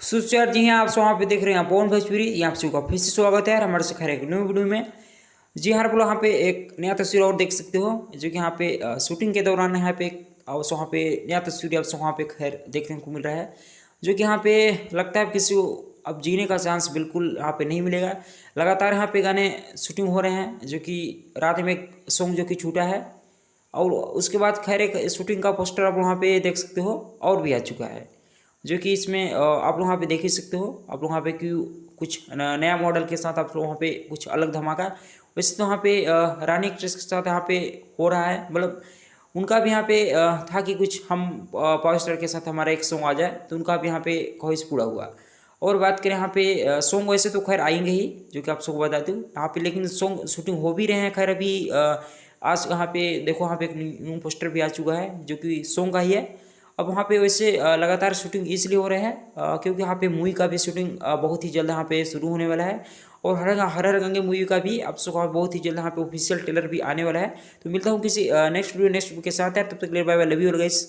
सुचार जी हैं आप वहाँ पे देख रहे हैं पवन भोजपुरी। यहाँ आप सबका फिर से स्वागत है यार हमारे से खैर एक न्यू वीडियो में। जी हाँ, आप लोग यहाँ पे एक नया तस्वीर और देख सकते हो, जो कि यहाँ पे शूटिंग के दौरान यहाँ पे वहाँ पे नया तस्वीर आप वहाँ पे खैर देखने को मिल रहा है, जो कि यहाँ पे लगता है किसी को अब जीने का चांस बिल्कुल यहाँ पे नहीं मिलेगा। लगातार यहाँ पे गाने शूटिंग हो रहे हैं, जो कि रात में एक सॉन्ग जो कि छूटा है और उसके बाद खैर एक शूटिंग का पोस्टर आप वहाँ पे देख सकते हो और भी आ चुका है, जो कि इसमें आप लोग वहाँ पे देख ही सकते हो। आप लोग वहाँ पे क्यों कुछ नया मॉडल के साथ आप लोग वहाँ पे कुछ अलग धमाका। वैसे तो वहाँ पे रानी एक्ट्रेस के साथ यहाँ पे हो रहा है, मतलब उनका भी यहाँ पे था कि कुछ हम पावर स्टार के साथ हमारा एक सॉन्ग आ जाए, तो उनका भी यहाँ पे ख्वाहिश पूरा हुआ। और बात करें यहाँ पे सॉन्ग वैसे तो खैर आएंगे ही, जो कि आप सबको बता दूँ यहाँ पे, लेकिन सॉन्ग शूटिंग हो भी रहे हैं खैर अभी। आज यहाँ पे देखो, यहाँ पे एक न्यू पोस्टर भी आ चुका है जो कि सॉन्ग का ही है। अब वहाँ पे वैसे लगातार शूटिंग इसलिए हो रहे हैं क्योंकि यहाँ पे मूवी का भी शूटिंग बहुत ही जल्द यहाँ पे शुरू होने वाला है। और हर हर गंगे मूवी का भी अब सो बहुत ही जल्द यहाँ पे ऑफिशियल ट्रेलर भी आने वाला है। तो मिलता हूँ किसी नेक्स्ट वीडियो के साथ यार, तब तक के लिए bye bye, love you guys.